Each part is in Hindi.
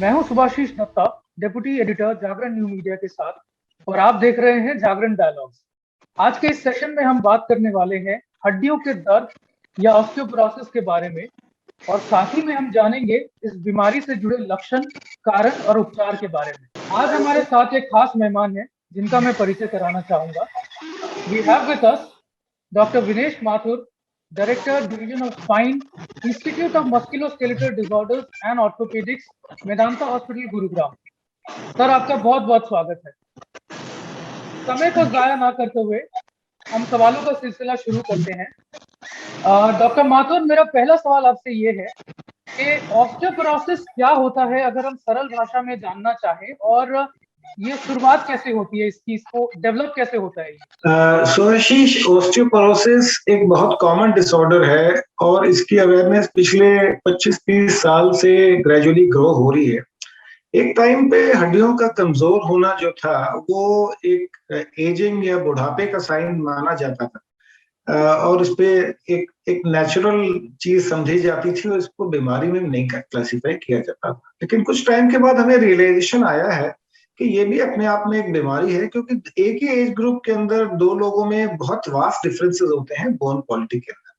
मैं हूं सुभाशीष दत्ता, डेप्यूटी एडिटर जागरण न्यू मीडिया के साथ, और आप देख रहे हैं जागरण डायलॉग्स। आज के इस सेशन में हम बात करने वाले हैं हड्डियों के दर्द या ऑस्टियोपोरोसिस के बारे में, और साथ ही में हम जानेंगे इस बीमारी से जुड़े लक्षण, कारण और उपचार के बारे में। आज हमारे साथ एक खास मेहमान है जिनका मैं परिचय कराना चाहूंगा। We have with us doctor Vinesh Mathur, director division of spine, institute of musculoskeletal disorders and orthopaedics, Medanta hospital, Gurugram. Sir, आपका बहुत बहुत स्वागत है। समय को जाया ना करते हुए हम सवालों का सिलसिला शुरू करते हैं। डॉक्टर माथुर, मेरा पहला सवाल आपसे ये है कि ऑस्टियोपोरोसिस क्या होता है, अगर हम सरल भाषा में जानना चाहें, और ये शुरुआत कैसे होती है इसकी, इसको डेवलप कैसे होता है? सुभाशीष, ऑस्टियोपोरोसिस एक बहुत कॉमन डिसऑर्डर है और इसकी अवेयरनेस पिछले 25-30 साल से ग्रेजुअली ग्रो हो रही है। एक टाइम पे हड्डियों का कमजोर होना जो था वो एक एजिंग या बुढ़ापे का साइन माना जाता था, और इस पे एक नेचुरल चीज समझी जाती थी और इसको बीमारी में नहीं क्लासिफाई किया जाता था। लेकिन कुछ टाइम के बाद हमें रियलाइजेशन आया है कि ये भी अपने आप में एक बीमारी है, क्योंकि एक ही एज ग्रुप के अंदर दो लोगों में बहुत वास्ट डिफरेंसेस होते हैं बोन क्वालिटी के अंदर।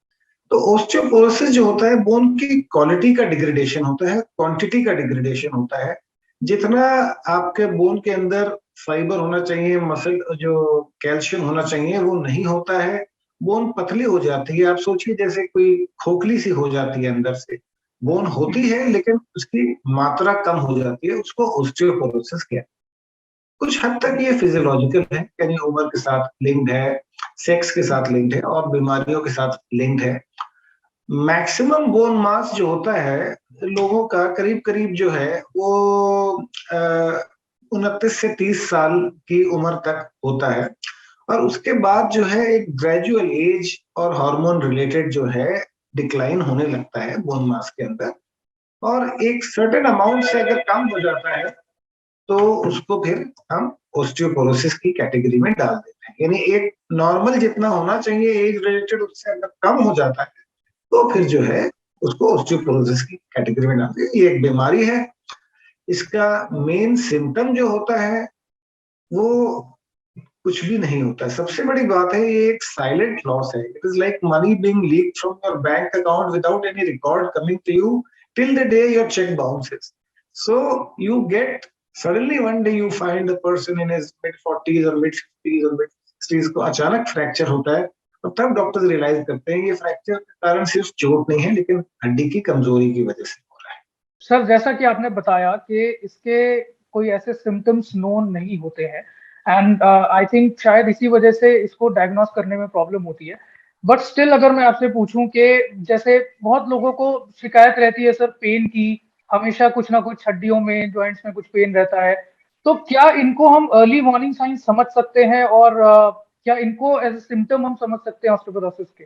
तो ऑस्टियोपोरोसिस जो होता है, बोन की क्वालिटी का डिग्रेडेशन होता है, क्वांटिटी का डिग्रेडेशन होता है। जितना आपके बोन के अंदर फाइबर होना चाहिए, मसल जो कैल्शियम होना चाहिए, वो नहीं होता है। बोन पतली हो जाती है। आप सोचिए जैसे कोई खोखली सी हो जाती है अंदर से। बोन होती है लेकिन उसकी मात्रा कम हो जाती है, उसको ऑस्टियोपोरोसिस कहते हैं। कुछ हद तक ये फिजियोलॉजिकल है, यानी उम्र के साथ लिंक्ड है, सेक्स के साथ लिंक्ड है और बीमारियों के साथ लिंक्ड है। मैक्सिमम बोन मास जो होता है लोगों का करीब करीब जो है वो 29 से 30 साल की उम्र तक होता है, और उसके बाद जो है एक ग्रेजुअल एज और हार्मोन रिलेटेड जो है डिक्लाइन होने लगता है बोन मास के अंदर, और एक सर्टेन अमाउंट से अगर कम हो जाता है तो उसको फिर हम ऑस्टियोपोरोसिस की कैटेगरी में डाल देते हैं। यानी एक नॉर्मल जितना होना चाहिए एज रिलेटेड, उससे अगर कम हो जाता है तो फिर जो है उसको ऑस्टियोपोरोसिस की कैटेगरी में डालते हैं। ये एक बीमारी है। इसका मेन सिम्टम जो होता है वो कुछ भी नहीं होता है। सबसे बड़ी बात है, ये एक साइलेंट लॉस है। It is like money being leaked from your bank account without any record coming to you till the day your cheque bounces. So you get suddenly one day you find a person in his mid 40s or mid 50s or mid 60s को अचानक फ्रैक्चर होता है, और तब डॉक्टर्स रियलाइज करते हैं ये फ्रैक्चर के कारण सिर्फ चोट नहीं है लेकिन हड्डी की कमजोरी की वजह से हो रहा है। सर, जैसा कि आपने बताया कि इसके कोई ऐसे सिम्टम्स नोन नहीं होते हैं, एंड आई थिंक शायद इसी वजह से इसको डायग्नोस करने में प्रॉब्लम होती है। बट स्टिल अगर मैं आपसे पूछूं कि जैसे बहुत लोगों को शिकायत रहती है सर पेन की, हमेशा कुछ ना कुछ हड्डियों में, जॉइंट्स में कुछ पेन रहता है, तो क्या इनको हम अर्ली वार्निंग साइन समझ सकते हैं, और क्या इनको एज ए सिम्टम हम समझ सकते हैं ऑस्टियोपोरोसिस के?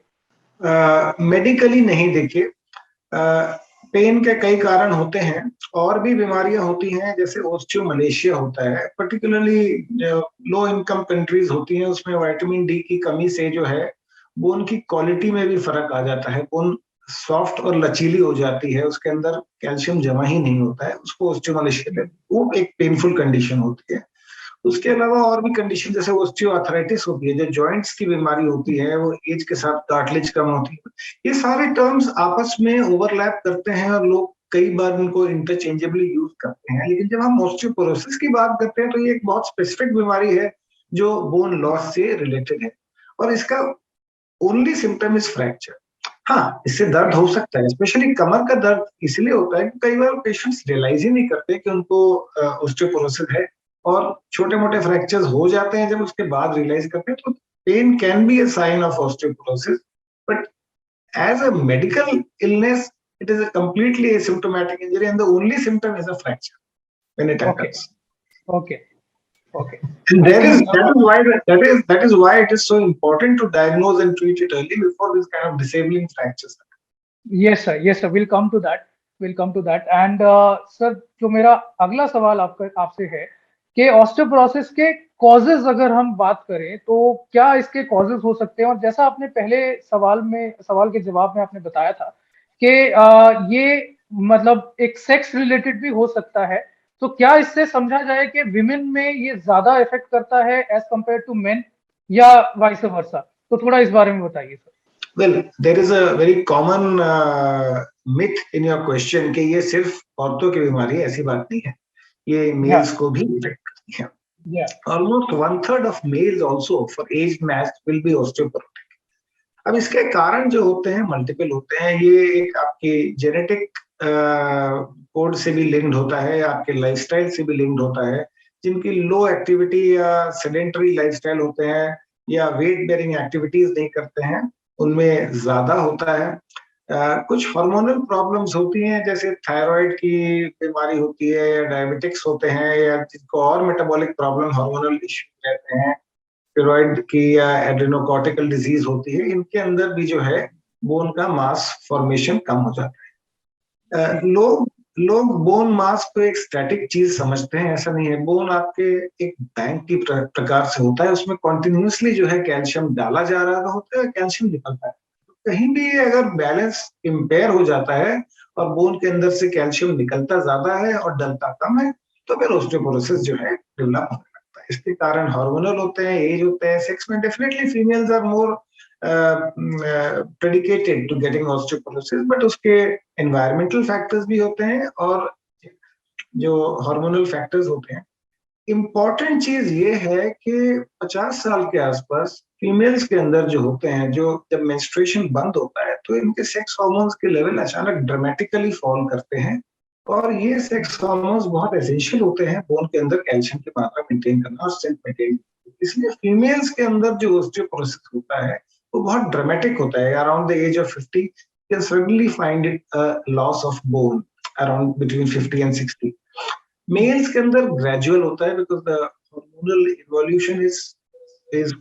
मेडिकली नहीं। देखिए, पेन के कई कारण होते हैं, और भी बीमारियां होती हैं, जैसे ऑस्टियोमलेशिया होता है। पर्टिकुलरली लो इनकम कंट्रीज होती हैं, उसमें विटामिन डी की कमी से जो है बोन की क्वालिटी में भी फर्क आ जाता है। बोन सॉफ्ट और लचीली हो जाती है, उसके अंदर कैल्शियम जमा ही नहीं होता है, उसको ऑस्टियोमलेशिया कहते हैं। वो एक पेनफुल कंडीशन होती है। उसके अलावा और भी कंडीशन जैसे ऑस्टियोआर्थराइटिस होती है, जो जॉइंट्स की बीमारी होती है, वो एज के साथ कार्टिलेज कम होती है। ये सारे टर्म्स आपस में ओवरलैप करते हैं और लोग कई बार उनको इंटरचेंजेबली यूज करते हैं। लेकिन जब हम ऑस्टियोपोरोसिस की बात करते हैं तो ये एक बहुत स्पेसिफिक बीमारी है जो बोन लॉस से रिलेटेड है, और इसका ओनली सिम्टम इज फ्रैक्चर। हाँ, इससे दर्द हो सकता है, स्पेशली कमर का दर्द इसलिए होता है कि कई बार पेशेंट्स रियलाइज ही नहीं करते कि उनको ऑस्टियोपोरोसिस है, और छोटे मोटे फ्रैक्चर्स हो जाते हैं। जब उसके बाद रियलाइज करते हैं तो pain can be a sign of osteoporosis, but as a medical illness it is a completely asymptomatic injury and the only symptom is a fracture when it occurs. Okay. And that is why it is so important to diagnose and treat it early before this kind of disabling fractures. Yes sir, we'll come to that. And sir, जो मेरा अगला सवाल आपसे है कि ऑस्टियोपोरोसिस के कॉजेज अगर हम बात करें तो क्या इसके कॉजेज हो सकते हैं? और जैसा आपने पहले सवाल के जवाब में आपने बताया था कि ये मतलब एक सेक्स रिलेटेड भी हो सकता है, तो क्या इससे समझा जाए कि विमेन में ये ज्यादा इफेक्ट करता है एज कंपेयर टू मेन, या वाइस वर्सा? तो थोड़ा इस बारे में बताइए sir. Well, there is a very common myth in your question कि ये सिर्फ औरतों की बीमारी है, ऐसी बात नहीं है, ये या मेल्स को भी इफेक्ट करती है। या Almost 1/3 of males also for age matched will be osteoporotic. अब इसके कारण जो होते हैं मल्टीपल होते हैं, ये एक आपकी जेनेटिक कोड से भी लिंक्ड होता है, आपके लाइफस्टाइल से भी लिंक्ड होता है। जिनकी लो एक्टिविटी या सेडेंटरी लाइफस्टाइल होते हैं या वेट बेरिंग एक्टिविटीज नहीं करते हैं, उनमें ज्यादा होता है। कुछ हार्मोनल प्रॉब्लम्स होती हैं, जैसे थायराइड की बीमारी होती है या डायबिटिक्स होते हैं या जिनको और मेटाबॉलिक प्रॉब्लम हार्मोनल इश्यू रहते हैं, थायराइड की या एड्रेनोकॉर्टिकल डिजीज होती है, इनके अंदर भी जो है बोन का मास फॉर्मेशन कम हो जाता है। लोग लोग बोन मास को एक स्टैटिक चीज समझते हैं, ऐसा नहीं है। बोन आपके एक बैंक की प्रकार से होता है, उसमें कॉन्टिन्यूसली जो है कैल्शियम डाला जा रहा होता है, कैल्शियम निकलता है। कहीं भी अगर बैलेंस इम्पेयर हो जाता है और बोन के अंदर से कैल्शियम निकलता ज्यादा है और डलता कम है, तो फिर ऑस्टियोपोरोसिस जो है डेवलप होने लगता है। इसके कारण हार्मोनल होते हैं, एज होते हैं, सेक्स में definitely females are more predicated to getting osteoporosis, but उसके एनवायरमेंटल फैक्टर्स भी होते हैं और जो हार्मोनल फैक्टर्स होते हैं। इम्पॉर्टेंट चीज ये है कि 50 साल के आसपास फीमेल्स के अंदर जो होते हैं, जो जब मेंस्ट्रुएशन बंद होता है तो इनके सेक्स हार्मोन्स के लेवल अचानक ड्रामेटिकली फॉल करते हैं, और ये सेक्स हार्मोन्स बहुत एसेंशियल होते हैं बोन के अंदर कैल्शियम की मात्रा मेंटेन करना और स्ट्रेंथ मेंटेन। इसलिए फीमेल्स के अंदर जो ऑस्टियोपोरोसिस होता है वो बहुत ड्रामेटिक होता है। Around the age of 50 can suddenly find it loss of bone around between 50 and 60। Males के अंदर ग्रेजुअल होता है because the hormonal evolution is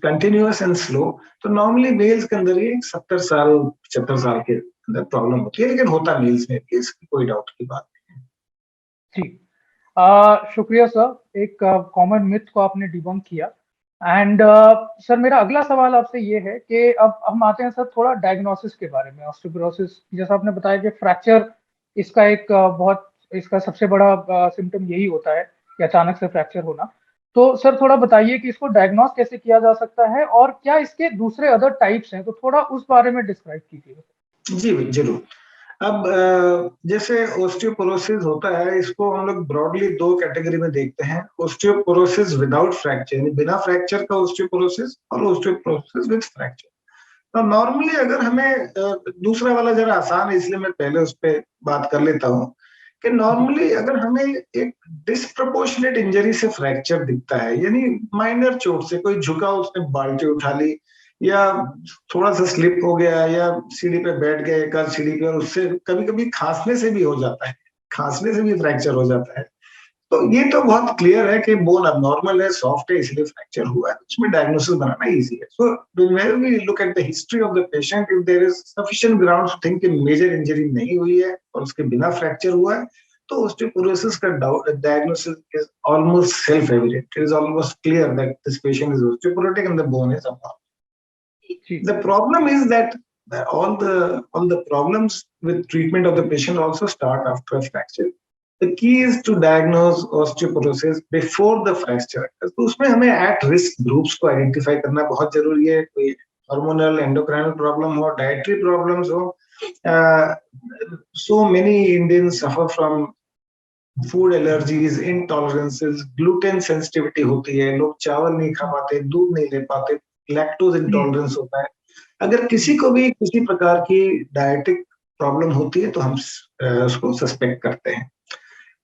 continuous and slow. तो नॉर्मली मेल्स के अंदर ये 70 साल 75 साल के अंदर प्रॉब्लम होती है, लेकिन होता मेल्स में भी, इसकी कोई डाउट की बात नहीं है। जी, शुक्रिया सर, एक कॉमन मिथ को आपने डिबंक किया। एंड सर, मेरा अगला सवाल आपसे ये है कि अब हम आते हैं सर थोड़ा डायग्नोसिस के बारे में। ऑस्टियोपोरोसिस, जैसा आपने बताया कि फ्रैक्चर इसका एक बहुत, इसका सबसे बड़ा सिम्टम यही होता है कि अचानक से फ्रैक्चर होना। तो सर थोड़ा बताइए कि इसको डायग्नोस कैसे किया जा सकता है और क्या इसके दूसरे अदर टाइप्स हैं, तो थोड़ा उस बारे में डिस्क्राइब कीजिए। जी जरूर। अब जैसे ओस्टियोपोरोसिस होता है, इसको हम लोग ब्रॉडली दो कैटेगरी में देखते हैं। ओस्टियोपोरोसिस विदाउट फ्रैक्चर, यानी बिना फ्रैक्चर का ओस्टियोपोरोसिस, और ओस्टियोपोरोसिस विद फ्रैक्चर। तो नॉर्मली अगर हमें दूसरा वाला जरा आसान है, इसलिए मैं पहले उस पर बात कर लेता हूँ कि नॉर्मली अगर हमें एक डिस्प्रपोर्शनेट इंजरी से फ्रैक्चर दिखता है, यानी माइनर चोट से, कोई झुका उसने बाल्टी उठा ली या थोड़ा सा स्लिप हो गया या सीढ़ी पे बैठ गए एक आध सीढ़ी पे, और उससे कभी कभी खांसने से भी हो जाता है, खांसने से भी फ्रैक्चर हो जाता है। तो ये तो बहुत क्लियर है कि बोन अबनॉर्मल है, सॉफ्ट है, इसलिए फ्रैक्चर हुआ है। उसमें डायग्नोसिस बनाना इजी है। So when we look at the history of the patient, if there is sufficient ground to think कि मेजर इंजरी नहीं हुई है और उसके बिना फ्रैक्चर हुआ है, तो ऑस्टियोपोरोसिस का diagnosis is almost self evident. It is almost clear that this patient is osteoporotic and the bone is abnormal. The problem is that all the problems with treatment of the patient also start after a fracture. The key is to diagnose osteoporosis before the fracture. तो उसमें हमें at risk groups को identify करना बहुत जरूरी है। कोई hormonal endocrine problem हो, dietary problems हो। So many Indians suffer from food allergies, intolerances, gluten sensitivity होती है, लोग चावल नहीं खा पाते, दूध नहीं ले पाते, लैक्टोज इंटॉलरेंस होता है। अगर किसी को भी किसी प्रकार की डायटिक प्रॉब्लम होती है तो हम उसको सस्पेक्ट करते हैं।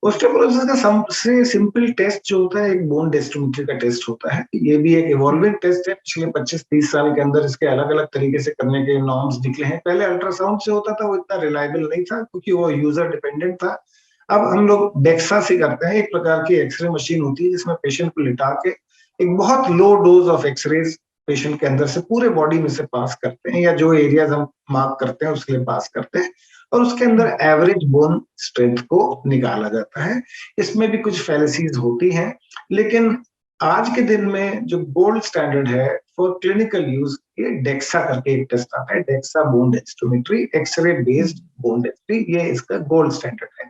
ऑस्टियोपोरोसिस का सबसे सिंपल टेस्ट जो होता है एक बोन डेंसिटोमेट्री का टेस्ट होता है। ये भी एक इवॉल्विंग टेस्ट है, पिछले 25-30 साल के अंदर इसके अलग अलग तरीके से करने के नॉर्म्स निकले हैं। पहले अल्ट्रासाउंड से होता था, वो इतना रिलायबल नहीं था क्योंकि वो यूजर डिपेंडेंट था। अब हम लोग डेक्सा से करते हैं, एक प्रकार की एक्सरे मशीन होती है जिसमें पेशेंट को लिटा के एक बहुत low dose of X-rays patient के अंदर से पूरे बॉडी में से पास करते हैं, या जो एरियाज हम मार्क करते हैं उसके लिए पास करते हैं, और उसके अंदर एवरेज बोन स्ट्रेंथ को निकाला जाता है। इसमें भी कुछ फैलेसीज होती हैं, लेकिन आज के दिन में जो गोल्ड स्टैंडर्ड है फॉर क्लिनिकल यूज, ये डेक्सा करके एक टेस्ट आता है, DEXA bone densitometry, X-ray based bone density, ये इसका गोल्ड स्टैंडर्ड है।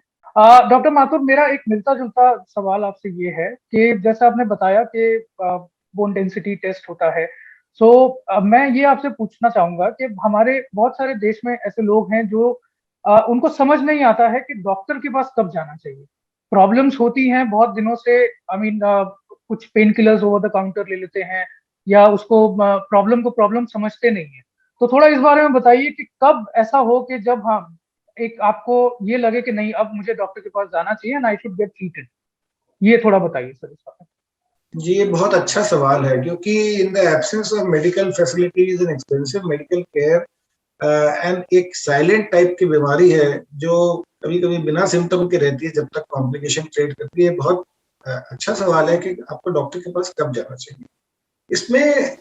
डॉक्टर माथुर, मेरा एक मिलता जुलता सवाल आपसे ये है कि जैसा आपने बताया कि बोन डेंसिटी टेस्ट होता है, सो मैं ये आपसे पूछना चाहूंगा कि हमारे बहुत सारे देश में ऐसे लोग हैं जो उनको समझ नहीं आता है कि डॉक्टर के पास कब जाना चाहिए। प्रॉब्लम्स होती हैं बहुत दिनों से, आई मीन कुछ pain killers over the counter ले लेते हैं या उसको प्रॉब्लम को प्रॉब्लम समझते नहीं है। तो थोड़ा इस बारे में बताइए कि कब ऐसा हो कि जब हाँ एक आपको ये लगे कि नहीं अब मुझे डॉक्टर के पास जाना चाहिए and I should get treated. ये थोड़ा बताइए सर इस बारे जी, ये बहुत अच्छा सवाल है, क्योंकि in the absence of medical facilities and expensive medical care and एक साइलेंट टाइप की बीमारी है जो कभी कभी बिना सिम्टम के रहती है जब तक कॉम्प्लिकेशन क्रिएट करती है। बहुत अच्छा सवाल है कि आपको डॉक्टर के पास कब जाना चाहिए। इसमें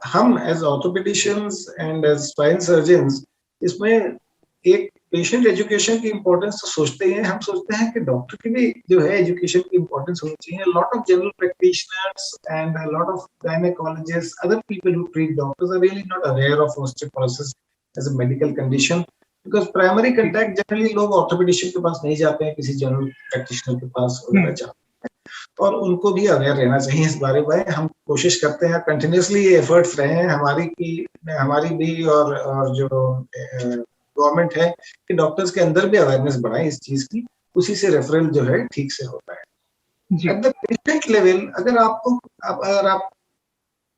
हम as orthopedicians and as spine surgeons इसमें एक पेशेंट एजुकेशन की इम्पोर्टेंस तो सोचते ही हैं। हम सोचते हैं कि डॉक्टर की भी जो है एजुकेशन की इम्पोर्टेंस होनी चाहिए। Lot of general practitioners and lot of gynaecologists, other people who treat doctors are really not aware of osteoporosis as a medical condition, because primary contact generally लोग ऑर्थोपेडिशियन के पास नहीं जाते हैं, किसी जनरल प्रैक्टिशनर के पास वगैरह जाते हैं। और उनको भी अवेयर रहना चाहिए इस बारे में। हम कोशिश करते हैं, कंटिन्यूसली ये एफर्ट्स रहे हैं हमारी भी और जो गवर्नमेंट है कि डॉक्टर्स के अंदर भी अवेयरनेस बढ़ाए इस चीज की, उसी से रेफरल जो है ठीक से होता है। एट द पेशेंट लेवल, अगर आप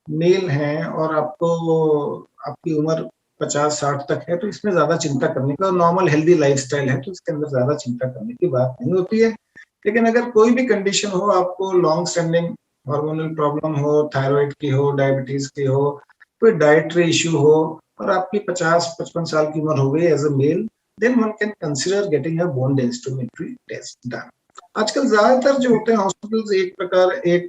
मेल हैं और आपकी उम्र 50-60 तक है तो इसमें ज्यादा चिंता करने का, नॉर्मल हेल्दी लाइफस्टाइल है तो इसके अंदर ज्यादा चिंता करने की बात नहीं होती है। लेकिन अगर कोई भी कंडीशन हो, आपको लॉन्ग स्टैंडिंग हार्मोनल प्रॉब्लम हो, थायराइड की हो, डायबिटीज की हो, कोई डाइटरी इश्यू हो और आपकी 50-55 साल की उम्र हो गई as a male, then one can consider getting a bone densitometry test done. आजकल ज्यादातर जो होते हैं हॉस्पिटल्स एक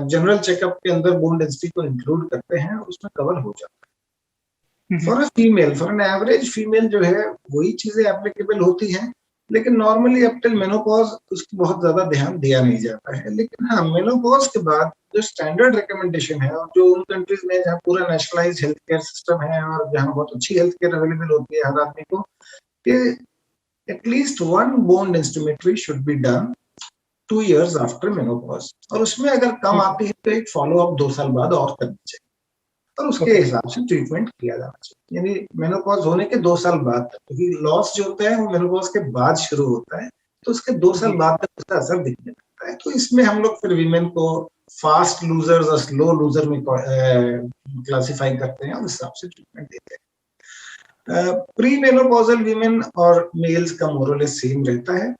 जनरल चेकअप के अंदर बोन डेंसिटी को इंक्लूड करते हैं और उसमें कवर हो जाता है। For a female, for an average female जो है वही चीजें एप्लीकेबल होती हैं, लेकिन नॉर्मली अप टिल मेनोपॉज उसकी बहुत ज्यादा ध्यान दिया नहीं जाता है। लेकिन हाँ, मेनोपॉज के बाद जो स्टैंडर्ड रिकमेंडेशन है और जो उन कंट्रीज में जहाँ पूरा नेशनलाइज हेल्थ केयर सिस्टम है और जहाँ बहुत अच्छी हेल्थ केयर अवेलेबल होती है हर आदमी को, कि at least one bone densitometry should be done 2 years after menopause, और उसमें अगर कम आती है तो एक फॉलो अप 2 साल बाद और करनी चाहिए और उसके हिसाब से ट्रीटमेंट किया जाना चाहिए। यानी मेनोपॉज होने के 2 साल बाद, क्योंकि लॉस जो होता है वो मेनोपॉज के बाद शुरू होता है, तो उसके 2 साल बाद तक उसका असर दिखने लगता है। तो इसमें हम लोग फिर वीमेन को फास्ट लूजर्स और स्लो लूजर में क्लासिफाई करते हैं और उस हिसाब से ट्रीटमेंट देते हैं। प्री मेनोपॉजल वीमेन और मेल्स का मोरलेस सेम रहता है।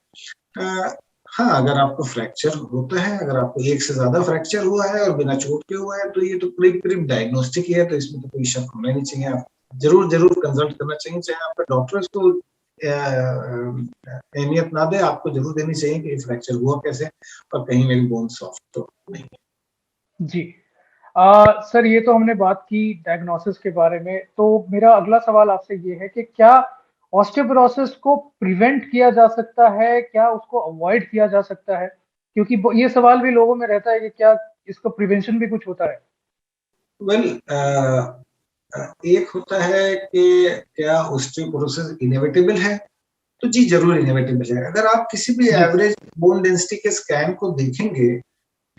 हाँ, अगर आपको फ्रैक्चर होता है, अगर आपको एक से ज्यादा फ्रैक्चर हुआ है और बिना चोट के हुआ है तो ये तो करीब डायग्नोस्टिक ही है, तो इसमें तो कोई शक होना नहीं चाहिए। आप जरूर कंसल्ट करना चाहिए, चाहे आपका डॉक्टर इसको अहमियत ना दे, आपको जरूर देनी चाहिए कि फ्रैक्चर हुआ कैसे और कहीं मेरी बोन सॉफ्ट तो नहीं है। जी। सर, ये तो हमने बात की डायग्नोसिस के बारे में, तो मेरा अगला सवाल आपसे ये है कि क्या ऑस्टियोपोरोसिस को प्रिवेंट किया जा सकता है, क्या उसको अवॉइड किया जा सकता है? क्योंकि ये सवाल भी लोगों में रहता है कि क्या इसका प्रिवेंशन भी कुछ होता है? वेल, एक होता है कि क्या ऑस्टियोपोरोसिस इनएविटेबल है, तो जी जरूर इनएविटेबल है। अगर आप किसी भी एवरेज बोन डेंसिटी के स्कैन को देखेंगे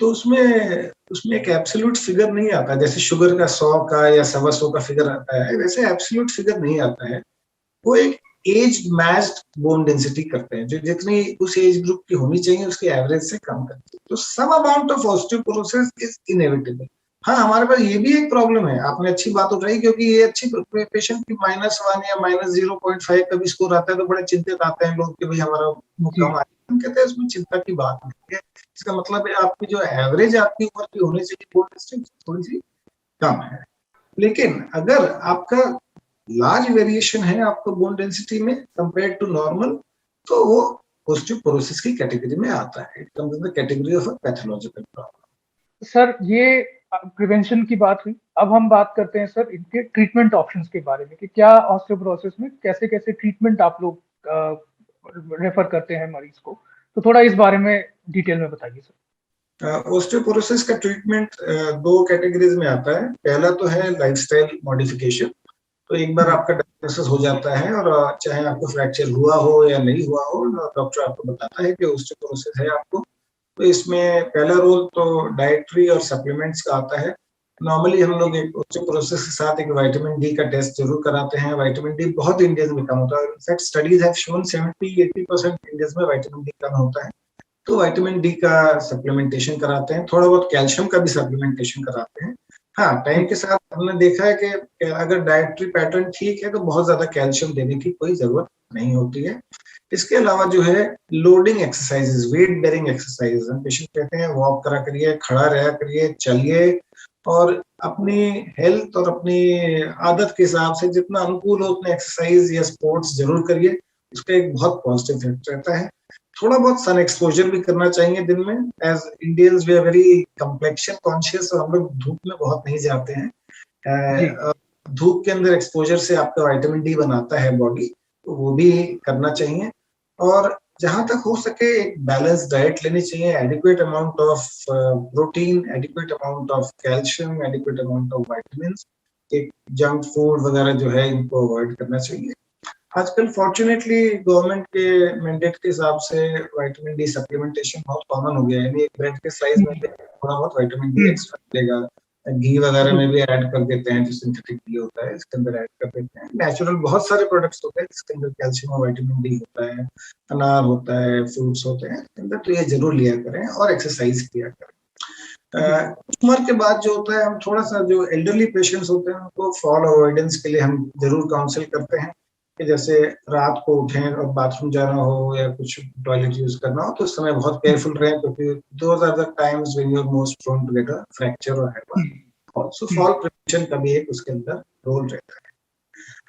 तो उसमें एक एब्सोल्यूट फिगर नहीं आता, जैसे शुगर का 100 का या 125 का फिगर आता है, वैसे एब्सोल्यूट फिगर नहीं आता है। वो एक एज मैच्ड बोन डेंसिटी करते हैं, जो जितनी उस एज ग्रुप की होनी चाहिए उसके एवरेज से कम करते हैं। तो some amount of osteoporosis is inevitable. हाँ, हमारे पास ये भी एक प्रॉब्लम है, आपने अच्छी बात उठाई, क्योंकि ये अच्छी पेशेंट की -1 या -0.5 का भी स्कोर आता है तो बड़े चिंतित आते हैं लोग कि भाई हमारा कम आया। हम कहते हैं इसमें चिंता की बात नहीं है। इसका मतलब है आपकी जो एवरेज आपकी उम्र की होनी चाहिए बोन डेंसिटी थोड़ी सी कम है। लेकिन अगर आपका लार्ज वेरिएशन है आपको बोन डेंसिटी में कंपेयर टू नॉर्मल, तो वो ऑस्टियोपोरोसिस की कैटेगरी में आता है। It comes in the category of a pathological problem. Sir, ये प्रिवेंशन की बात हुई। अब हम बात करते हैं सर इनके ट्रीटमेंट ऑप्शंस के बारे में कि क्या ऑस्टियोपोरोसिस में कैसे कैसे ट्रीटमेंट आप लोग रेफर करते हैं मरीज को। तो थोड़ा इस बारे में डिटेल में बताइए सर। ओस्टियोपोरोसिस का ट्रीटमेंट दो कैटेगरीज में आता है। पहला तो है लाइफस्टाइल मॉडिफिकेशन। तो एक बार आपका डायग्नोसिस हो जाता है और चाहे आपको फ्रैक्चर हुआ हो या नहीं हुआ हो, डॉक्टर आपको बताता है कि ओस्टियोपोरोसिस है आपको। तो इसमें पहला रोल तो डाइटरी और सप्लीमेंट्स का आता है। नॉर्मली हम लोग एक ओस्टियोपोरोसिस के साथ एक विटामिन डी का टेस्ट जरूर कराते हैं। विटामिन डी बहुत इंडियंस में कम होता है। In fact studies have shown 70-80% Indians में विटामिन डी कम होता है। तो विटामिन डी का सप्लीमेंटेशन कराते हैं, थोड़ा बहुत कैल्शियम का भी सप्लीमेंटेशन कराते हैं। हाँ, टाइम के साथ हमने देखा है कि अगर डाइटरी पैटर्न ठीक है तो बहुत ज्यादा कैल्शियम देने की कोई जरूरत नहीं होती है। इसके अलावा जो है loading exercises, weight bearing exercises, हम पेशेंट कहते हैं वॉक करा करिए, खड़ा रहा करिए, चलिए, और अपनी हेल्थ और अपनी आदत के हिसाब से जितना अनुकूल हो उतने एक्सरसाइज या स्पोर्ट्स जरूर करिए। उसका एक बहुत पॉजिटिव इफेक्ट रहता है। थोड़ा बहुत सन एक्सपोजर भी करना चाहिए दिन में। As Indians we are very complexion conscious, और हम लोग धूप में बहुत नहीं जाते हैं। धूप के अंदर एक्सपोजर से आपका विटामिन डी बनाता है बॉडी, तो वो भी करना चाहिए। और जहां तक हो सके एक बैलेंस डाइट लेनी चाहिए। Adequate amount of protein, adequate amount of calcium, adequate amount of vitamin. एक जंक फूड वगैरह जो है इनको अवॉइड करना चाहिए। आजकल फॉर्चुनेटली गवर्नमेंट के मैंडेट के हिसाब से विटामिन डी सप्लीमेंटेशन बहुत कॉमन हो गया है। यानी एक ब्रेड के स्लाइस में भी थोड़ा बहुत विटामिन डी एक्स्ट्रा मिलेगा। घी वगैरह में भी ऐड कर देते हैं, जो सिंथेटिक घी होता है इसके अंदर ऐड कर देते हैं। नेचुरल बहुत सारे प्रोडक्ट्स होते हैं जिसके अंदर कैल्शियम और विटामिन डी होता है। अनार होता है, फ्रूट्स होते हैं इसके अंदर, तो ये जरूर लिया करें और एक्सरसाइज किया करें। उम्र के बाद जो होता है, हम थोड़ा सा जो एल्डरली पेशेंट्स होते हैं उनको फॉल अवॉइडेंस के लिए हम जरूर काउंसिल करते हैं कि जैसे रात को उठें और बाथरूम जाना हो या कुछ टॉयलेट यूज करना हो तो उस समय बहुत केयरफुल रहें, क्योंकि those are the times when you are most prone to get a fracture और हैपन। ऑल्सो फॉल प्रिवेंशन का भी एक उसके अंदर रोल रहता है।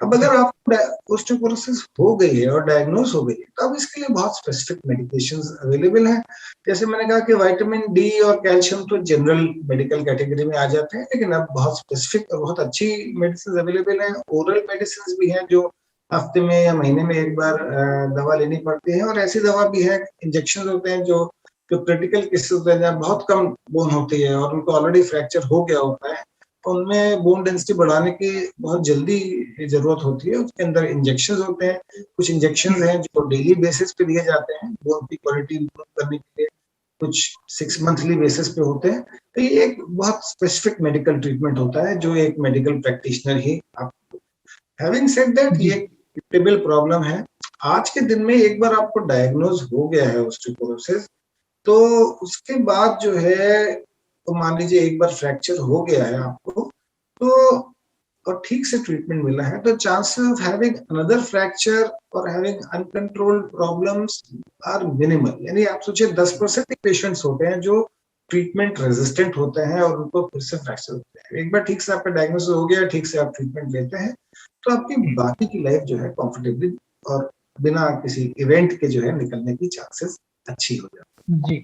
अब अगर आपको ओस्टियोपोरोसिस हो गई है और डायग्नोज हो गई है तो अब इसके लिए बहुत स्पेसिफिक मेडिकेशंस अवेलेबल हैं। जैसे मैंने कहा कि विटामिन डी और कैल्शियम तो जनरल मेडिकल कैटेगरी में आ जाते हैं, लेकिन अब बहुत स्पेसिफिक और बहुत अच्छी मेडिसिन अवेलेबल हैं। ओरल मेडिसिन भी हैं जो हफ्ते में या महीने में एक बार दवा लेनी पड़ती है, और ऐसी दवा भी है, इंजेक्शन होते हैं जो क्रिटिकल केसेस होते हैं जहाँ बहुत कम बोन होती है और उनको ऑलरेडी फ्रैक्चर हो गया होता है, तो उनमें बोन डेंसिटी बढ़ाने की बहुत जल्दी जरूरत होती है। उसके अंदर इंजेक्शन होते हैं। कुछ इंजेक्शन हैं जो डेली बेसिस पे दिए जाते हैं बोन की क्वालिटी इंप्रूव करने के लिए, कुछ 6 मंथली बेसिस पे होते हैं। तो ये एक बहुत स्पेसिफिक मेडिकल ट्रीटमेंट होता है जो एक मेडिकल प्रैक्टिशनर ही आपको। हैविंग सेड दैट, ये ट्रीटेबल प्रॉब्लम है। आज के दिन में एक बार आपको डायग्नोज हो गया है ओस्टियोपोरोसिस, तो उसके बाद जो है, तो मान लीजिए एक बार फ्रैक्चर हो गया है आपको, तो और ठीक से ट्रीटमेंट मिला है, तो chances of having another fracture और having uncontrolled problems are minimal. यानी आप सोचिए 10% पेशेंट्स होते हैं जो ट्रीटमेंट रेजिस्टेंट होते हैं और उनको फिर से फ्रैक्चर होते हैं। एक बार ठीक से आपका डायग्नोसिस हो गया, ठीक से आप ट्रीटमेंट लेते हैं, तो आपकी बाकी की लाइफ जो है कंफर्टेबली और बिना किसी इवेंट के जो है निकलने की चांसेस अच्छी हो जाती है। जी,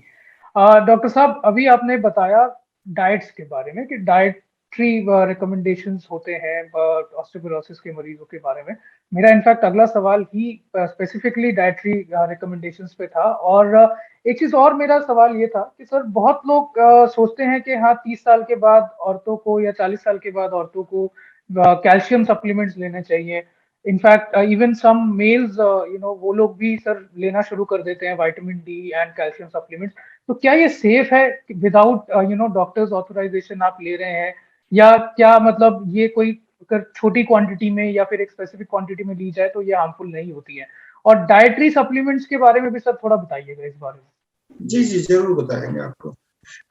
डॉक्टर साहब, अभी आपने बताया डाइट्स के बारे में कि डाइटरी रिकमेंडेशंस होते हैं ऑस्टियोपोरोसिस के मरीजों के बारे में। मेरा इनफैक्ट अगला सवाल ही स्पेसिफिकली डाइटरी रिकमेंडेशंस पे था। और एक चीज और मेरा सवाल ये था कि सर, बहुत लोग सोचते हैं कि हाँ, 30 साल के बाद औरतों को या 40 साल के बाद औरतों को कैल्शियम सप्लीमेंट्स लेने चाहिए। इनफैक्ट इवन सम मेल्स, वो लोग भी सर लेना शुरू कर देते हैं vitamin D and calcium supplements. तो क्या ये सेफ है विदाउट डॉक्टर्स ऑथराइजेशन आप ले रहे हैं, या क्या मतलब ये कोई अगर छोटी क्वांटिटी में या फिर एक स्पेसिफिक क्वांटिटी में ली जाए तो ये हार्मफुल नहीं होती है? और डाइटरी सप्लीमेंट्स के बारे में भी सर थोड़ा बताइएगा इस बारे में। जी जी, जरूर बताएंगे आपको।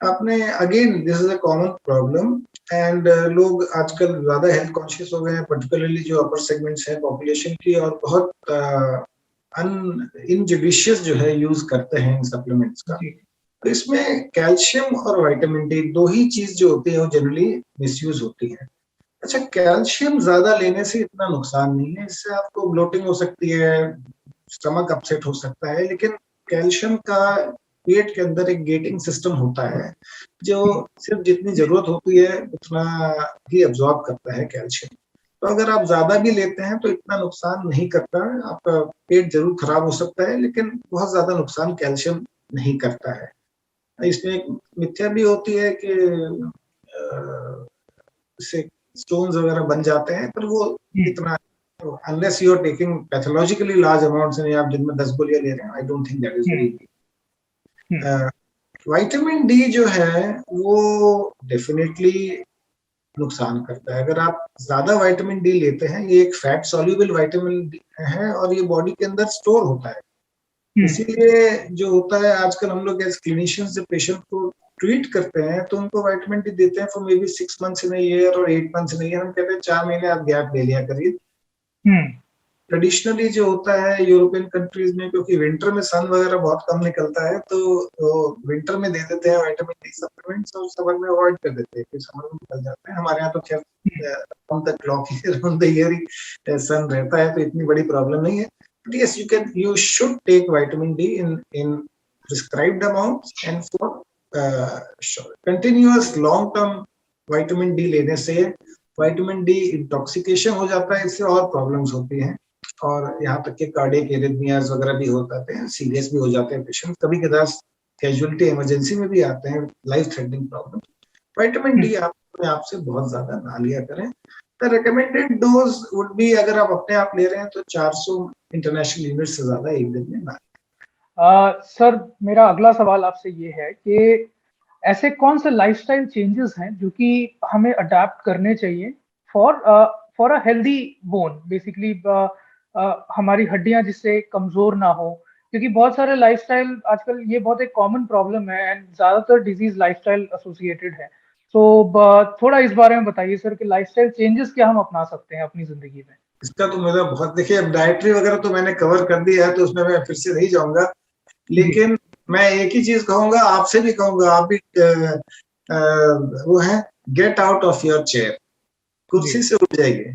आपने again, this is a common problem and लोग आजकल ज्यादा हेल्थ कॉन्शियस हो गए हैं, पर्टिकुलरली जो अपर सेगमेंट्स है पॉपुलेशन की, और बहुत इनजुडिशियस जो है यूज करते हैं इन सप्लीमेंट्स का। तो इसमें कैल्शियम और विटामिन डी दो ही चीज जो होती है वो जनरली मिसयूज होती है। अच्छा, कैल्शियम ज्यादा लेने से इतना नुकसान नहीं है, इससे आपको ब्लोटिंग हो सकती है, स्टमक अपसेट हो सकता है, लेकिन कैल्शियम का पेट के अंदर एक गेटिंग सिस्टम होता है जो सिर्फ जितनी जरूरत होती है उतना ही अब्सॉर्ब करता है कैल्शियम। तो अगर आप ज्यादा भी लेते हैं तो इतना नुकसान नहीं करता है। आपका पेट जरूर खराब हो सकता है, लेकिन बहुत ज्यादा नुकसान कैल्शियम नहीं करता है। इसमें एक मिथ्या भी होती है कि इससे स्टोन्स वगैरह बन जाते हैं, पर वो इतना, unless you are taking pathologically large amounts में, आप दिन में 10 गोलियां ले रहे हैं, I don't think that is very. Vitamin D जो है वो डेफिनेटली नुकसान करता है। अगर आप ज्यादा विटामिन डी लेते हैं, ये एक फैट सॉल्युबल विटामिन है और ये बॉडी के अंदर स्टोर होता है, इसीलिए जो होता है आजकल हम लोग एज क्लिनिशियंस जब पेशेंट को ट्रीट करते हैं तो उनको विटामिन डी देते हैं for may be 6 months in a year और 8 मंथ्स इन अ ईयर। हम कहते हैं 4 महीने आप गैप ले लिया करिए। ट्रेडिशनली जो होता है यूरोपियन कंट्रीज में, क्योंकि विंटर में सन वगैरह बहुत कम निकलता है, तो विंटर में दे देते हैं विटामिन डी सप्लीमेंट्स और समर में अवॉइड कर देते हैं, फिर समर में निकल जाते हैं। हमारे यहाँ तो खैर ऑन द क्लॉक ही ऑन द ईयर ही सन रहता है, तो इतनी बड़ी प्रॉब्लम नहीं है। But yes, you should take vitamin D in prescribed amounts, and for continuous long term vitamin D लेने से vitamin D intoxication हो जाता है, इससे और प्रॉब्लम्स होती हैं और यहाँ तक कि कार्डियक एरिथमियाज वगैरह भी हो जाते हैं, सीरियस भी हो जाते हैं पेशेंट, कभी कभार कैजुअलिटी इमरजेंसी में भी आते हैं, life threatening problem. Vitamin D आपसे बहुत ज्यादा ना लिया करें। The recommended dose would be, अगर आप अपने आप ले रहे हैं तो 400 इंटरनेशनल यूनिट से ज्यादा एक दिन में ना। सर मेरा अगला सवाल आपसे ये है कि ऐसे कौन से लाइफस्टाइल चेंजेस हैं जो कि हमें अडेप्ट करने चाहिए for a healthy bone, basically हमारी हड्डियां जिससे कमजोर ना हो, क्योंकि बहुत सारे लाइफस्टाइल आजकल ये बहुत एक कॉमन प्रॉब्लम है एंड ज्यादातर डिजीज लाइफस्टाइल एसोसिएटेड है। तो थोड़ा इस बारे में बताइए सर कि लाइफस्टाइल चेंजेस क्या हम अपना सकते हैं अपनी जिंदगी में। इसका तो मेरा बहुत, देखिए अब डाइटरी वगैरह तो मैंने कवर कर दिया है, तो उसमें मैं फिर से नहीं जाऊंगा, लेकिन मैं एक ही चीज कहूंगा, आपसे भी कहूंगा, आप भी वो है, gate out of your chair, कुर्सी से उठ जाइए।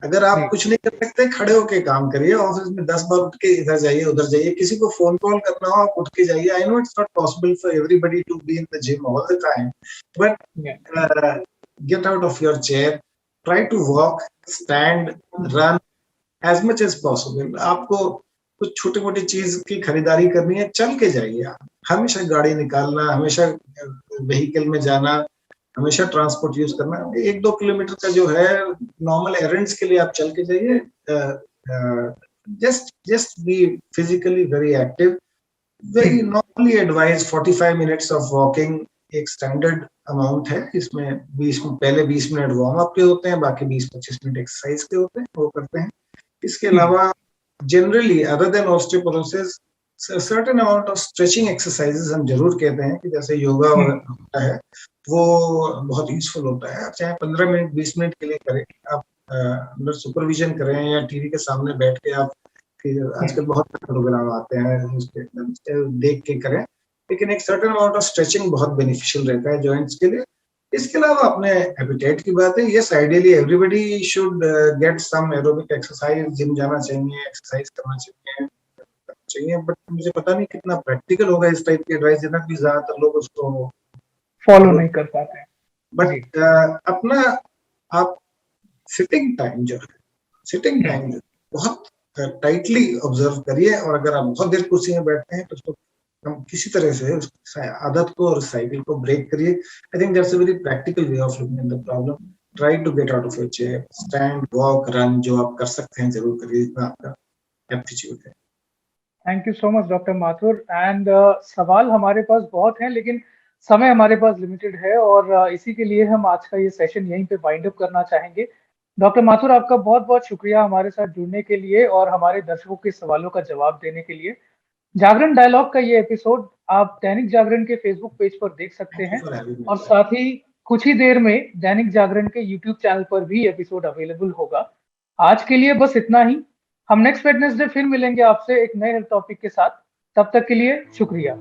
अगर आप कुछ नहीं कर सकते, खड़े होके काम करिए। ऑफिस में 10 बार उठ के इधर जाइए उधर जाइए, किसी को फोन कॉल करना हो आप उठ के जाइए। I know it's not possible for everybody to be in the gym all the time, but get out of your chair, try to walk, stand, run as much as possible. आपको कुछ छोटी मोटी चीज की खरीदारी करनी है, चल के जाइए। आप हमेशा गाड़ी निकालना, हमेशा व्हीकल में जाना, हमेशा ट्रांसपोर्ट यूज करना, 1-2 किलोमीटर का जो है नॉर्मल एरेंड्स के लिए आप चल के जाइए। Just be physically very active. Very normally advise 45 minutes of walking एक स्टैंडर्ड अमाउंट है। इसमें 20 मिनट वार्म अप के होते हैं, बाकी 20-25 मिनट एक्सरसाइज के होते हैं, वो करते हैं। इसके अलावा generally other than osteoporosis certain amount of stretching exercises हम जरूर कहते हैं कि जैसे योगा होता है वो बहुत यूजफुल होता है। आप चाहे 15 मिनट 20 मिनट के लिए करें, आप अंदर सुपरविजन करें या टीवी के सामने बैठ के आप, फिर आजकल बहुत प्रोग्राम आते हैं उसके देख के करें, लेकिन एक सर्टेन अमाउंट ऑफ स्ट्रेचिंग बहुत बेनिफिशियल रहता है जॉइंट्स के लिए। इसके अलावा अपने एपिटाइट की बात है, yes ideally everybody should get some aerobic exercise, gym जाना चाहिए, एक्सरसाइज करना चाहिए, बट मुझे पता नहीं कितना प्रैक्टिकल होगा इस टाइप की एडवाइस देना, कि ज्यादातर लोग उसको फॉलो नहीं कर पाते हैं। बट अपना आप सिटिंग टाइम जो है, सिटिंग टाइम बहुत टाइटली ऑब्जर्व करिए, और अगर आप बहुत देर कुर्सी में बैठते हैं तो उसको हम किसी तरह से उस आदत को और साइकिल को ब्रेक करिए। I think that's a very practical way of looking at the problem. Try to get out of your chair, stand, walk, run, जो आप कर सकते हैं जरूर करिए, इतना आपका एप्टीट्यूड है। Thank you so much doctor Mathur. And सवाल हमारे पास बहुत हैं, लेकिन समय हमारे पास लिमिटेड है और इसी के लिए हम आज का ये सेशन यहीं पे वाइंड अप करना चाहेंगे। डॉक्टर माथुर, आपका बहुत बहुत शुक्रिया हमारे साथ जुड़ने के लिए और हमारे दर्शकों के सवालों का जवाब देने के लिए। जागरण डायलॉग का ये एपिसोड आप दैनिक जागरण के फेसबुक पेज पर देख सकते हैं और साथ ही कुछ ही देर में दैनिक जागरण के यूट्यूब चैनल पर भी एपिसोड अवेलेबल होगा। आज के लिए बस इतना ही। हम नेक्स्ट वेडनेसडे फिर मिलेंगे आपसे एक नए हेल्थ टॉपिक के साथ। तब तक के लिए शुक्रिया।